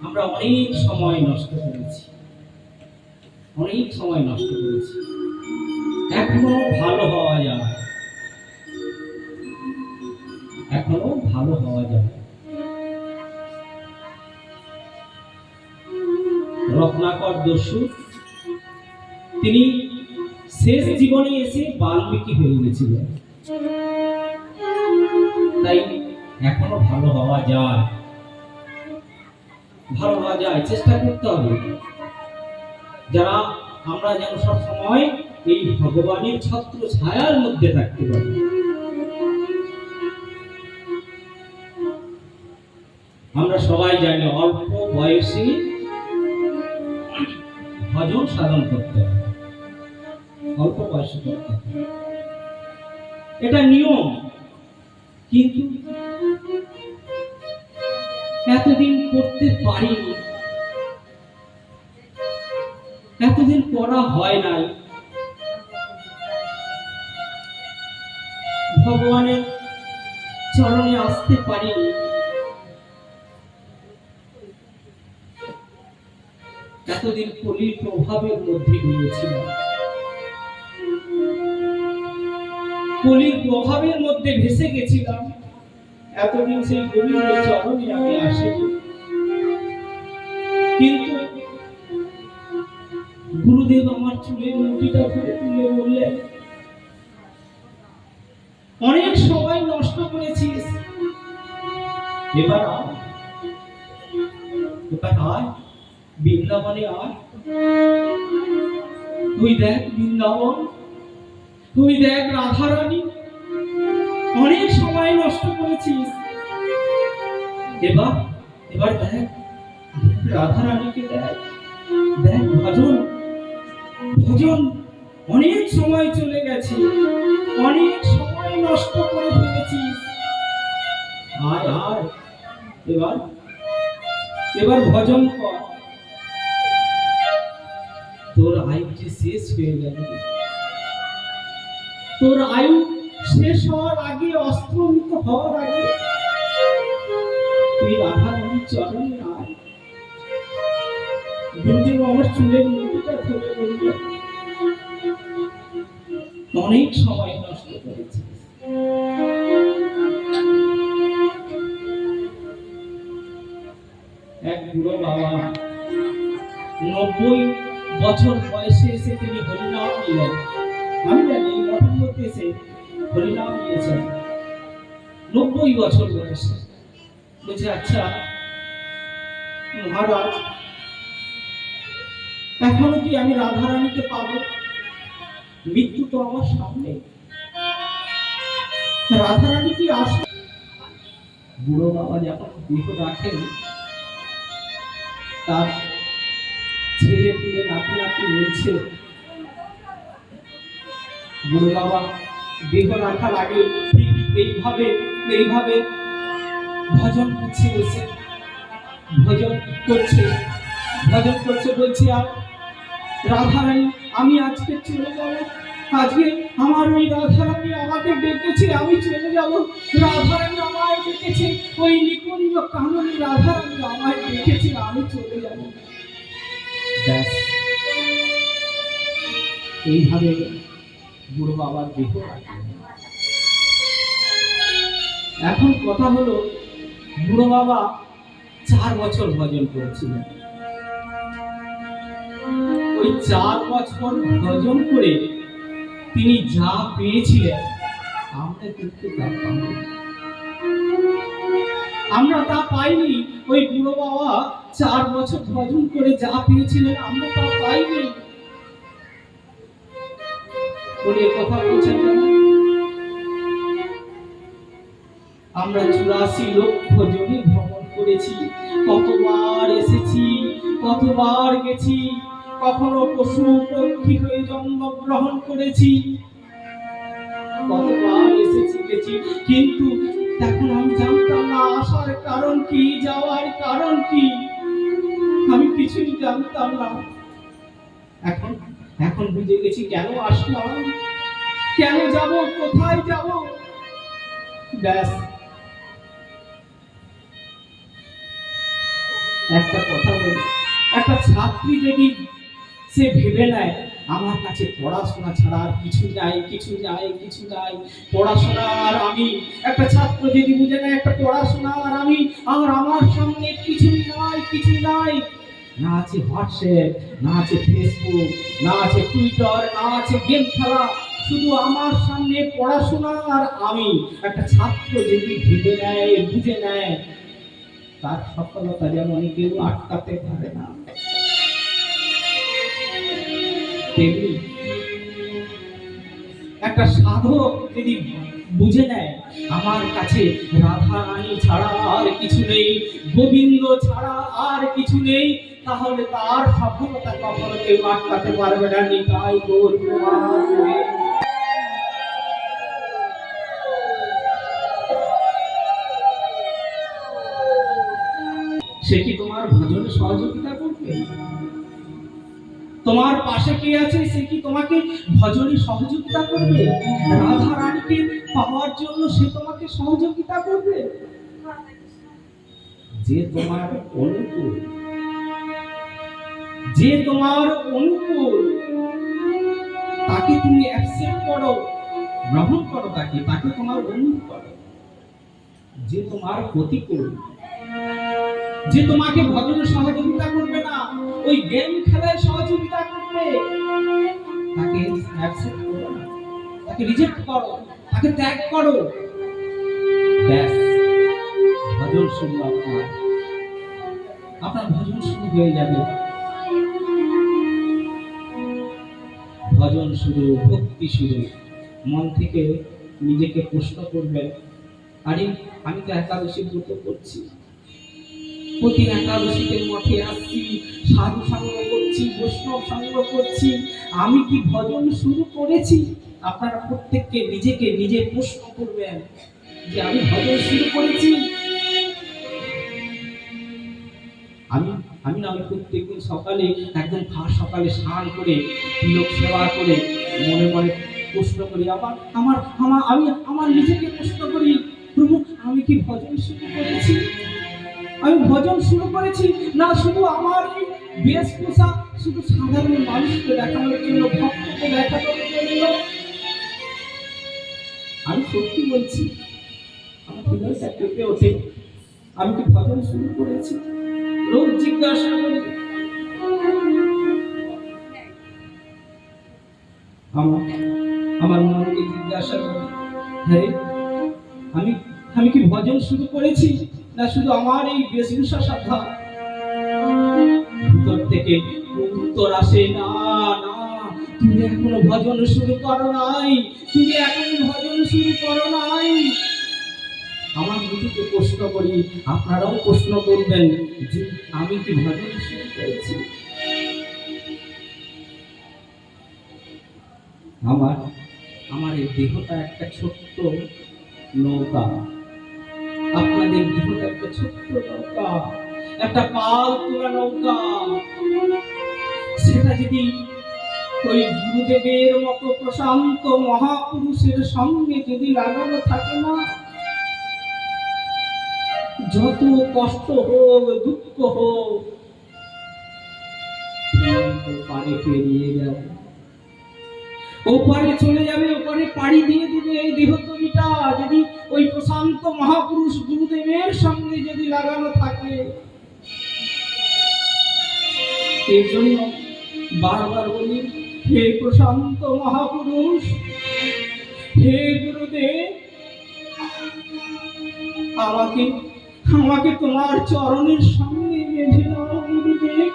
আমরা অনেক সময় নষ্ট করেছি, অনেক সময় নষ্ট করেছি। এখনো ভালো হওয়া যায়, এখনো ভালো হওয়া যায়। রত্নাকর দস্যু তিনি শেষ জীবনে এসে বাল্মীকি হয়ে গেছিলেন, তাই এখনো ভালো হওয়া যায়, ভালো হওয়া যায়, চেষ্টা করতে হবে। যারা আমরা যেন সব সময় এই ভগবানের ছত্র ছায়ার মধ্যে থাকতে পারি। আমরা সবাই জানি অল্প বয়সে ভজন সাধন করতে হবে, অল্প বয়সে করতে হবে, এটা নিয়ম। কিন্তু এতদিন করতে পারিনি, এতদিন করা হয় নাই, ভগবানের চরণে আসতে পারিনি, এতদিন কলির প্রভাবের মধ্যে গিয়েছিলাম, কলির প্রভাবের মধ্যে ভেসে গেছিলাম, এতদিন সেই গোবিন্দের চরণে আমি আসিনি। কিন্তু গুরুদেব আমার চুলের মুঠিটা ধরে তুলে বললেন, অনেক সময় নষ্ট করেছিস, এবার আয়, এবার আয়, বৃন্দাবনে আয়, তুই দেখ বৃন্দাবন, তুই দেখ রাধারানী, অনেক সময় নষ্ট করেছিস, এবার এবার দেখ রাধারানীকে, দেখ দেখ ভজন, ভজন, অনেক সময় চলে গেছে, অনেক সময় নষ্ট করে ফেলেছিস, আয় আয়, এবার এবার ভজন কর, তোর আয়ু যে শেষ হয়ে গেল, তোর আয়ু শেষ হওয়ার আগে, অস্তমিত হওয়ার আগে তুই রাধারানীর চরণে আয়। গুরুদেব আমার চুলের মুঠিটা ধরে বলল, অনেক সময় নষ্ট করেছিস, এক বুড়ো বাবা 90 বছর বয়সে এসে তিনি হরিনাম নিলেন। আমি জানি মঠের মধ্যে এসে হরিনাম নিয়েছেন 90 বছর বয়সে। বলছে, আচ্ছা মহারাজ, এখনো কি আমি রাধারানীকে পাবো? মৃত্যু তো আমার সামনে, রাধারানী কি আসে? বুড়ো বাবা যখন দেহ রাখেন, তার ছেলে পুলে নাতি নাতি বলছে, বুড়ো বাবা দেহ রাখার আগে ঠিক এইভাবে এইভাবে ভজন করছে, বসে ভজন করছে, ভজন করছে, বলছে, আর রাধারানী আমি আজকে চলে যাব, আজকে আমার ওই রাধারানী আমাকে ডেকেছে, আমি চলে যাব, রাধারানী আমায় ডেকেছে, ওই নিকুঞ্জ কাননী রাধারানী আমায় ডেকেছে, আমি চলে যাব। ব্যাস এইভাবে বুড়ো বাবার দেহ রাখলেন। এখন কথা হলো, বুড়ো বাবা 4 বছর ভজন করেছিলেন। ওই 4 বছর ভজন করে তিনি যা পেয়েছিলেন, আমরা কিন্তু তা পাইনি, আমরা তা পাইনি। ওই বুড়ো বাবা 4 বছর ভজন করে যা পেয়েছিলেন, আমরা তা পাইনি। উনি কথা বলছেন, আমরা 84 লক্ষ জমি ভ্রমণ করেছি, কতবার এসেছি, কতবার গেছি, কখনো পশু পক্ষী হয়ে জন্মগ্রহণ করেছি, কতবার এসেছি গেছি, কিন্তু তখন আমি জানতাম না আসার কারণ কি, যাওয়ার কারণ কি, আমি কিছুই জানতাম না। এখন এখন বুঝে গেছি কেন আসলাম, কেন যাব, কোথায় যাব। ব্যাস একটা কথা বলি, একটা ছাত্রী যদি সে ভেবে নেয় আমার কাছে পড়াশোনা ছাড়া আর কিছু নাই, কিছু নাই, কিছু নাই, পড়াশোনা আর আমি, একটা ছাত্র যদি বুঝে নেয় একটা পড়াশোনা আর আমি, আর আমার সামনে কিছু নাই, কিছু নাই, না আছে হোয়াটসঅ্যাপ, না আছে ফেসবুক, না আছে টুইটার, না আছে গেম খেলা, শুধু আমার সামনে পড়াশোনা আর আমি, একটা ছাত্র যদি ভেবে নেয়, বুঝে নেয়, তার সফলতা যেমন কেউ আটকাতে পারে না, তেমনি একটা সাধক যদি বুঝে নেয় আমার কাছে রাধা রানী ছাড়া আর কিছু নেই, গোবিন্দ ছাড়া আর কিছু নেই, তাহলে তার সফলতা কখনো কেউ আটকাতে পারবে না। নিতাই গৌর প্রেমানন্দে। সে কি তোমার ভজনে সহযোগিতা করবে? তোমার পাশে কে আছে সে কি তোমাকে ভজনে সহযোগিতা করবে? রাধা রানীকে পাওয়ার জন্য সে তোমাকে সহযোগিতা করবে? যে তোমার অনুকূল, যে তোমার অনুকূল, তাকে তুমি অ্যাকসেপ্ট করো, গ্রহণ করো, তাকে তাকে তোমার বন্ধু করো। যে তোমার প্রতিকূল, যে তোমাকে ভজনে সহযোগিতা করবে না, ওই গেম খেলায় সহযোগিতা করবে, তাকে অ্যাকসেপ্ট করো না, তাকে রিজেক্ট করো, তাকে ত্যাগ করো। ব্যাস, ভজন শুরু, আপনার ভজন শুরু হয়ে যাবে। ভজন শুরু, ভক্তি শুরু। মন থেকে নিজেকে প্রশ্ন করবেন, আরে আমি তো একাদশী ব্রত করছি, প্রতি একাদশীতে মঠে আসছি, সাধু সঙ্গ করছি, বৈষ্ণব সঙ্গ করছি, আমি কি ভজন শুরু করেছি? আপনারা প্রত্যেককে নিজেকে নিজে প্রশ্ন করবেন যে আমি ভজন শুরু করেছি। আমি আমি না, আমি প্রত্যেকদিন সকালে একদম সকালে স্নান করে তিলক সেবা করে মনে মনে প্রশ্ন করি, আবার আমার আমার আমি আমার নিজেকে প্রশ্ন করি, প্রভু আমি কি ভজন শুরু করেছি? আমি ভজন শুরু করেছি না শুধু আমার এই বেশভূষা শুধু সাধারণ মানুষকে দেখানোর জন্য, ভক্তকে দেখানোর জন্য? আমি সত্যি বলছি, আমার হৃদয়টা কেঁপে ওঠে, আমি কি ভজন শুরু করেছি? রোজ জিজ্ঞাসা করি, আমার মনকে জিজ্ঞাসা করি, হ্যাঁ আমি আমি কি ভজন শুরু করেছি না শুধু আমার এই বেশভূষা সাধা? ভিতর থেকে উত্তর আসে, না না, তুমি এখনো ভজন শুরু করো নাই, তুমি এখনো ভজন শুরু করো নাই। আমার নিজেকে প্রশ্ন করি, আপনারাও প্রশ্ন করবেন যে আমি কি ভজন শুরু করেছি? আমার এই দেহটা একটা ছোট্ট নৌকা, আপনাদের দেহটা একটা ছোট্ট নৌকা, একটা পাল তোলা নৌকা। সেটা যদি ওই গুরুদেবের মতো প্রশান্ত মহাপুরুষের সঙ্গে যদি লাগানো থাকে না, যত কষ্ট হোক, দুঃখ হোক, পারে পেরিয়ে যাবে, ওপারে চলে যাবে, ওপারে পাড়ি দিয়ে দিবে। এই দেহতলিটা যদি ওই প্রশান্ত মহাপুরুষ গুরুদেবের সঙ্গে যদি লাগানো থাকে, এর জন্য বারবার বলি, হে প্রশান্ত মহাপুরুষ, হে গুরুদেব, আমাকে আমাকে তোমার চরণের সঙ্গে বেঁধে নাও গুরুদেব,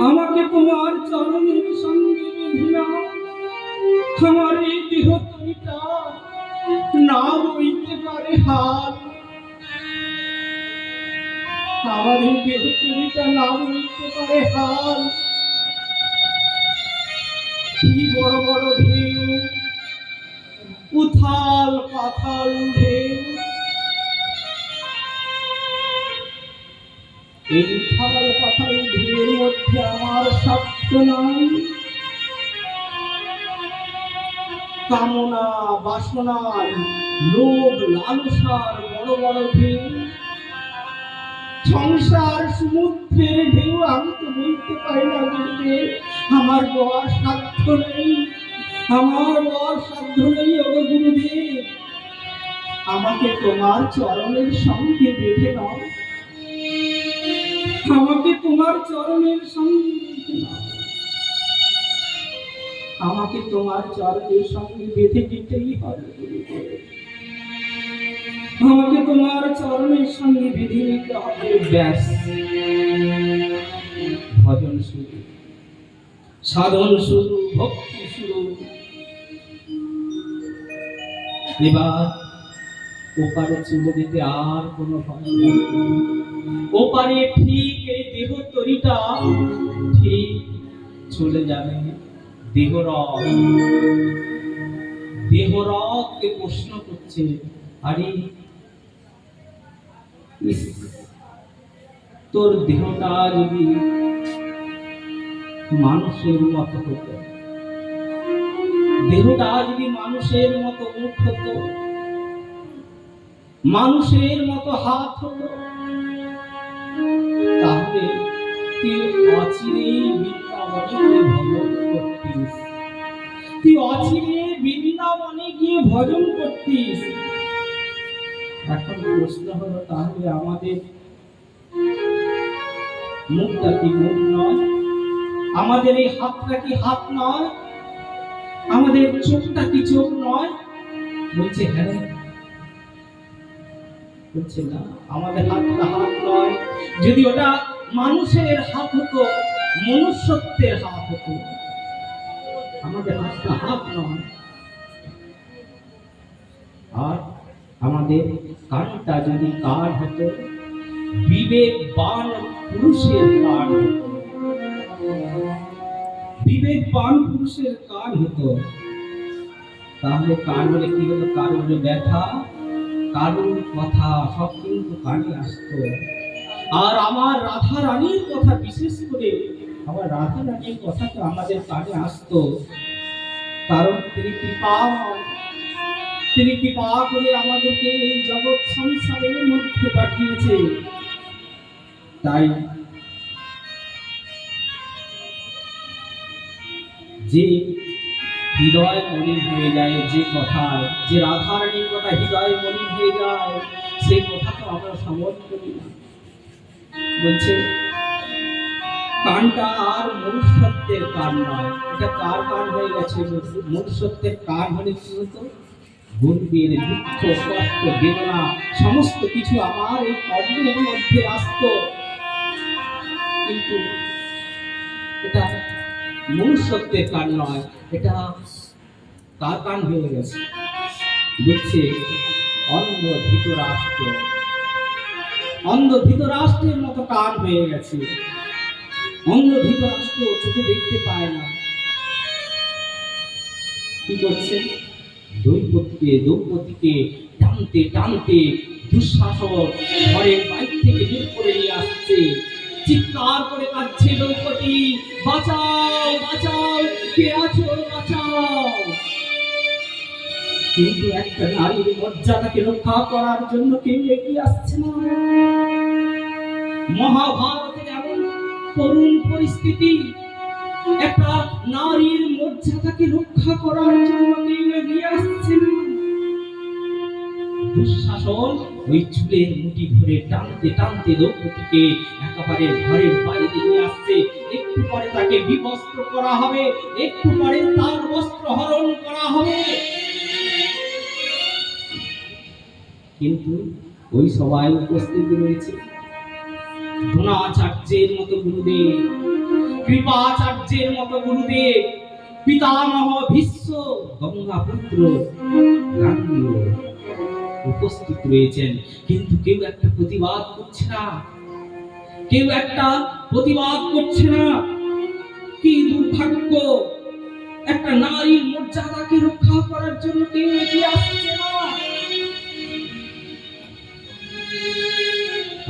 আমাকে তোমার চরণের সঙ্গে বেঁধে নাও। আমার এই দেহটা না বইতে পারে হাত, আমার এই দেহটা না বইতে পারে হাত। কি বড় বড় ঢেউ, উথাল পাথাল ঢেউ, এই উথাল পাথাল ঢেউর মধ্যে আমার স্বার্থ নাই। কামনা বাসনার লোভ লালসার বড় বড় ঢেউ, সংসার সমুদ্রের ঢেউ আমি তো বলতে পারি না গুরুদেব, আমার বর সাধ্য নেই, আমার বর সাধ্য নেই। ওগো গুরুদেব, আমাকে তোমার চরণের সঙ্গে বেঁধে নাও, আমাকে তোমার চরণের সঙ্গে বেঁধে নাও, আমাকে তোমার চরণের সঙ্গে বেঁধে দিতেই হবে গুরুদেব, আমাকে তোমার চরণের সঙ্গে বেঁধে নিতে হবে। ব্যাস, ভজন শুরু, সাধন শুরু, ভক্তি শুরু। এবার ওপারে চলে যেতে আর কোনো ভয় নেই। ওপারে ঠিক এই দেহ তরিটা ঠিক চলে যাবে দেহরথ। দেহরথকে প্রশ্ন করছে, আরে তোর দেহটা যদি মানুষের মতো হতো, দেহটা যদি মানুষের মতো মুখ হতো, মানুষের মতো হাত হতো, তাহলে তুই অচিরেই বৃন্দাবনে গিয়ে ভজন করতিস, তুই অচিরে বৃন্দাবনে গিয়ে ভজন করতিস। এখন প্রশ্ন হলো, তাহলে আমাদের মুখটা কি মুখ নয়, আমাদের এই হাতটা কি হাত নয়, আমাদের চোখটা কি চোখ নয়? বলছে হ্যাঁ। বলছে না, আমাদের হাতটা হাত নয়। যদি ওটা মানুষের হাত হতো, মনুষ্যত্বের হাত হতো, আমাদের হাতটা হাত নয়। আর আমাদের কানটা যদি কান হতো, বিবেকবান পুরুষের কান হতো, বিবেকবান পুরুষের কান হতো, তাহলে কান হলে কি হতো? কারোর ব্যথা, কারোর কথা সব কিন্তু কানে আসতো। আর আমার রাধা রানীর কথা, বিশেষ করে আমার রাধা রানীর কথা তো আমাদের কানে আসতো, কারণ তিনি কৃপাময়, তিনি কৃপা করে আমাদেরকে এই জগৎ সংসারের মধ্যে পাঠিয়েছে। তাই যে হৃদয় মলিন হয়ে যায় যে কথায়, যে রাধারানীর কথা হৃদয় মলিন হয়ে যায়, সেই কথা তো আমরা শ্রবণ করি না। বলছে কানটা আর মনুষ্যত্বের কান নয়, এটা কার কান হয়ে গেছে? মনুষ্যত্বের কান হলে কি হতো? গুণবির, দুঃখ, কষ্ট, বেদনা সমস্ত কিছু আমার এই কর্মের মধ্যে আসতো, কিন্তু এটা মনুষ্যত্বের কান নয়, এটা কার কান হয়ে গেছে? বুঝছে অন্ধ ধৃতরাষ্ট্র, অন্ধ ধৃতরাষ্ট্রের মতো কান হয়ে গেছে। অন্ধ ধৃতরাষ্ট্র চোখে দেখতে পায় না, কি করছে? দ্রৌপদীকে টানতে টানতে দুঃশাসন ঘরের বাইর থেকে বের করে নিয়ে আসছে। চিৎকার করে কাঁদছে দ্রৌপদী, বাঁচাও বাঁচাও, কে আছো বাঁচাও। কিন্তু একটা নারীর মর্যাদাকে রক্ষা করার জন্য কেউ এগিয়ে আসছে না। মহাভারতের এমন করুণ পরিস্থিতি, একটা নারীর মর্যাদাকে রক্ষা করার জন্য কেউ এগিয়ে আসছে না। দুঃশাসন ওই চুলের মুঠি ধরে টানতে টানতে দ্রৌপদীকে একেবারে ঘরের বাইরে নিয়ে আসছে। একটু পরে তাকে বিবস্ত্র করা হবে, একটু পরে তার বস্ত্র হরণ করা হবে। কিন্তু ওই সবাই উপস্থিত রয়েছে দ্রোণাচার্যের মতো গুরুদেব, কৃপাচার্যের মতো গুরুদেব, পিতামহ ভীষ্ম, গঙ্গাপুত্র গাঙ্গেয় উপস্থিত রয়েছেন। কিন্তু কেউ একটা প্রতিবাদ করছে না, কেউ একটা প্রতিবাদ করছে না। কি দুর্ভাগ্য, একটা নারীর মর্যাদাকে রক্ষা করার জন্য কেউ এগিয়ে আসছে না।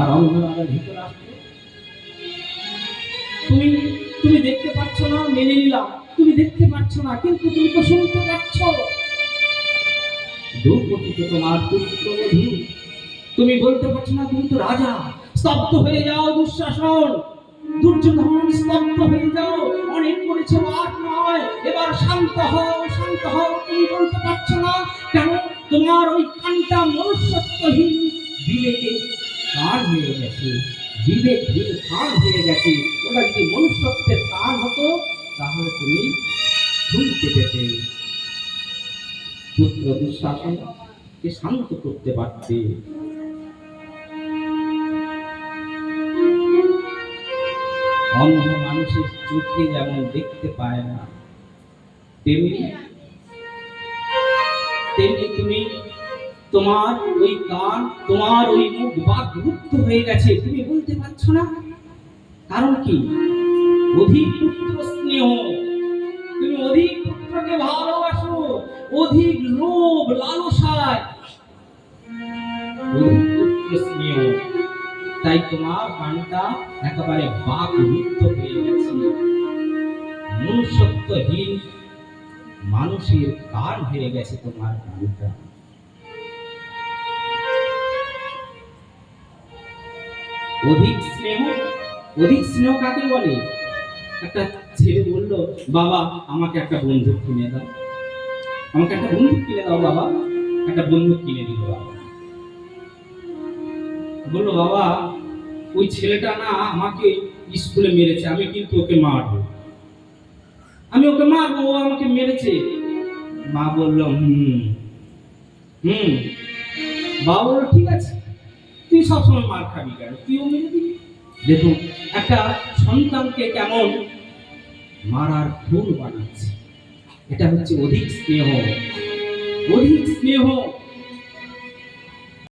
আর অন্ধকারের ভিতরে আসছে, তুমি দেখতে পাচ্ছ না, মেনে নিলাম তুমি দেখতে পাচ্ছ না, কিন্তু তুমি তো শুনতে পাচ্ছ। দ্রৌপদী তো তোমার পুত্রবধূ, তুমি বলতে পারছো না তুমি তো রাজা, স্তব্ধ হয়ে যাও দুঃশাসন, দুর্যোধন স্তব্ধ হয়ে যাও, অনেক করেছে আর নয়, এবার শান্ত হও, শান্ত হও। তুমি বলতে পারছো না কেন? তোমার ওই কানটা মনুষ্যত্বহীন বিবেকে কান হয়ে গেছে, বিবেকহীন কান হয়ে গেছে। ওটা যদি মনুষ্যত্বের কান হতো তাহলে তুমি শুনতে পেতে, পুত্র দুঃশাসনকে শান্ত করতে পারতে। অন্ধ মানুষের চোখে যেমন দেখতে পায় না, তেমনি তেমনি তুমি, তোমার ওই কান, তোমার ওই মুখ বাকরুদ্ধ হয়ে গেছে, তুমি বলতে পারছো না। কারণ কি? অধিক পুত্র স্নেহ, তুমি অধিক পুত্রকে ভালোবাসো, অধিক লোভ লালসায়, অধিক পুত্র স্নেহ, তাই তোমার কানটা একেবারে বাকরুদ্ধ হয়ে গেছে। মনুষ্যত্বহীন মানুষের কান হয়ে গেছে তোমার কানটা। অধিক স্নেহ, অধিক স্নেহ কাকে বলে? একটা ছেলে বলল, বাবা আমাকে একটা বন্দুক কিনে দাও, আমাকে একটা বন্দুক কিনে দাও বাবা। একটা বন্দুক কিনে দিল বাবা। বললো, বাবা ওই ছেলেটা না আমাকে স্কুলে মেরেছে, আমি কিন্তু ওকে মারবো, আমি ওকে মারবো, ও আমাকে মেরেছে। মা বলল, বাবা বললো, ঠিক আছে, তুই সবসময় মার খাবি কেন, তুইও মেরে দিবি। দেখুন একটা সন্তানকে কেমন মারার ফুল বানাচ্ছে। এটা হচ্ছে অধিক স্নেহ, অধিক স্নেহ।